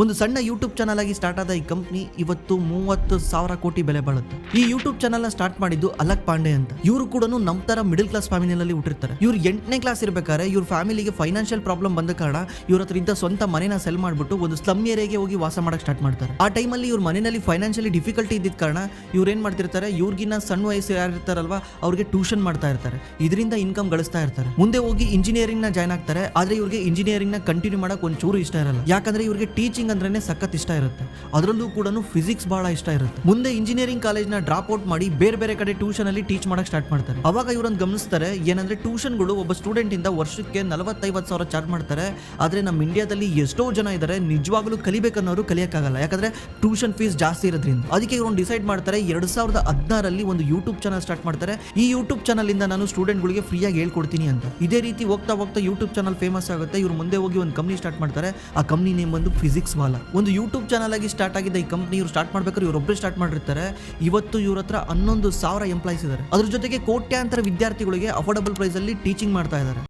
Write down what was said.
ಒಂದು ಸಣ್ಣ YouTube channel ಆಗಿ ಸ್ಟಾರ್ಟ್ ಆದ ಈ ಕಂಪ್ನಿ ಇವತ್ತು 30,000 ಕೋಟಿ ಬೆಲೆ ಬಾಳುತ್ತೆ. ಈ ಯೂಟ್ಯೂಬ್ ಚಾನಲ್ ನ ಸ್ಟಾರ್ಟ್ ಮಾಡಿದ್ದು ಅಲಕ್ ಪಾಂಡೆ ಅಂತ. ಇವರು ಕೂಡ ನಮ್ ತರ ಮಿಡಲ್ ಕ್ಲಾಸ್ ಫ್ಯಾಮಿಲಿನಲ್ಲಿ ಹುಟ್ಟಿರ್ತಾರೆ. ಇವ್ರು 8ನೇ ಕ್ಲಾಸ್ ಇರ್ಬೇಕಾದ್ರೆ ಇವ್ರ ಫ್ಯಾಮಿಲಿಗೆ ಫೈನಾನ್ಷಿಯಲ್ ಪ್ರಾಬ್ಲಮ್ ಬಂದ ಕಾರಣ ಇವ್ರ ಹತ್ರ ಇದ್ದ ಸ್ವಂತ ಮನೆನ ಸೆಲ್ ಮಾಡ್ಬಿಟ್ಟು ಒಂದು ಸ್ಲಮ್ ಏರಿಯಾಗೆ ಹೋಗಿ ವಾಸ ಮಾಡಕ್ ಸ್ಟಾರ್ಟ್ ಮಾಡ್ತಾರೆ. ಆ ಟೈಮಲ್ಲಿ ಇವ್ರ ಮನೆಯಲ್ಲಿ ಫೈನಾನ್ಷಿಯಲಿ ಡಿಫಿಕಲ್ಟಿ ಇದ್ದಿದ್ದ ಕಾರಣ ಇವ್ರು ಏನ್ ಮಾಡ್ತಿರ್ತಾರೆ, ಇವ್ರಿಗಿನ್ನ ಸಣ್ಣ ವಯಸ್ಸು ಯಾರಿರ್ತಾರಲ್ವಾ ಅವ್ರಿಗೆ ಟ್ಯೂಷನ್ ಮಾಡ್ತಾ ಇರ್ತಾರೆ. ಇದರಿಂದ ಇನ್ಕಮ್ ಗಳಿಸ್ತಾ ಇರ್ತಾರೆ. ಮುಂದೆ ಹೋಗಿ ಇಂಜಿನಿಯರಿಂಗ್ ನ ಜಾಯ್ನ್ ಆಗ್ತಾರೆ. ಆದ್ರೆ ಇವ್ರಿಗೆ ಇಂಜಿನಿಯರಿಂಗ್ ನ ಕಂಟಿನ್ಯೂ ಮಾಡಕ್ ಒಂಚೂರು ಇಷ್ಟ ಇರಲ್ಲ. ಯಾಕಂದ್ರೆ ಇವ್ರಿಗೆ ಟೀಚಿಂಗ್ ಅಂದ್ರೇನೆ ಸಖತ್ ಇಷ್ಟ ಇರುತ್ತೆ. ಅದರಲ್ಲೂ ಕೂಡ ಫಿಸಿಕ್ಸ್ ಬಹಳ ಇಷ್ಟ ಇರುತ್ತೆ. ಮುಂದೆ ಇಂಜಿನಿಯರಿಂಗ್ ಕಾಲೇಜ್ ನ ಡ್ರಾಪ್ ಔಟ್ ಮಾಡಿ ಬೇರೆ ಬೇರೆ ಕಡೆ ಟ್ಯೂಷನ್ ಅಲ್ಲಿ ಟೀಚ್ ಮಾಡಕ್ ಸ್ಟಾರ್ಟ್ ಮಾಡ್ತಾರೆ. ಅವಾಗ ಇವರನ್ನು ಗಮನಿಸ್ತಾರೆ, ಏನಂದ್ರೆ ಟ್ಯೂಷನ್ ಗಳು ಒಬ್ಬ ಸ್ಟೂಡೆಂಟ್ ಇಂದ ವರ್ಷಕ್ಕೆ 40-50 ಸಾವಿರ ಚಾರ್ಜ್ ಮಾಡ್ತಾರೆ. ಆದ್ರೆ ನಮ್ಮ ಇಂಡಿಯಾದಲ್ಲಿ ಎಷ್ಟೋ ಜನ ಇದ್ದಾರೆ ನಿಜವಾಗ್ಲೂ ಕಲಿಬೇಕನ್ನೋರು ಕಲಿಯಕ್ಕಾಗಲ್ಲ, ಯಾಕಂದ್ರೆ ಟ್ಯೂಷನ್ ಫೀಸ್ ಜಾಸ್ತಿ ಇರೋದ್ರಿಂದ. ಅದಕ್ಕೆ ಇವರು ಡಿಸೈಡ್ ಮಾಡ್ತಾರೆ 2016ರಲ್ಲಿ ಒಂದು ಯೂಟ್ಯೂಬ್ ಚಾನಲ್ ಸ್ಟಾರ್ಟ್ ಮಾಡ್ತಾರೆ. ಈ ಯೂಟ್ಯೂಬ್ ಚಾನಲ್ ಇಂದ ನಾನು ಸ್ಟೂಡೆಂಟ್ ಗಳಿಗೆ ಫ್ರೀ ಆಗಿ ಹೇಳ್ಕೊಡ್ತೀನಿ ಅಂತ. ಇದೇ ರೀತಿ ಹೋಗ್ತಾ ಹೋಗ್ತಾ ಯೂಟ್ಯೂಬ್ ಚಾನಲ್ ಫೇಮಸ್ ಆಗುತ್ತೆ. ಇವರು ಮುಂದೆ ಹೋಗಿ ಒಂದು ಕಂಪ್ನಿ ಸ್ಟಾರ್ಟ್ ಮಾಡ್ತಾರೆ. ಆ ಕಂಪ್ನಿ ನೇಮ್ ಬಂದು ಫಿಸಿಕ್ಸ್ ವಾಲಾ. ಒಂದು ಯೂಟ್ಯೂಬ್ ಚಾನಲ್ ಆಗಿ ಸ್ಟಾರ್ಟ್ ಆಗಿದ್ದ ಈ ಕಂಪ್ನಿ ಇವರು ಸ್ಟಾರ್ಟ್ ಮಾಡ್ಬೇಕಾದ್ರೆ ಇವರೊಬ್ಬರೇ ಸ್ಟಾರ್ಟ್ ಮಾಡಿರ್ತಾರೆ. ಇವತ್ತು ಇವ್ರ ಹತ್ರ 11,000 ಎಂಪ್ಲಾಯ್ಸ್ ಇದ್ದಾರೆ. ಅದ್ರ ಜೊತೆಗೆ ಕೋಟ್ಯಾಂತರ ವಿದ್ಯಾರ್ಥಿಗಳಿಗೆ ಅಫೋರ್ಡಬಲ್ ಪ್ರೈಸ್ ಅಲ್ಲಿ ಟೀಚಿಂಗ್ ಮಾಡ್ತಾ ಇದ್ದಾರೆ.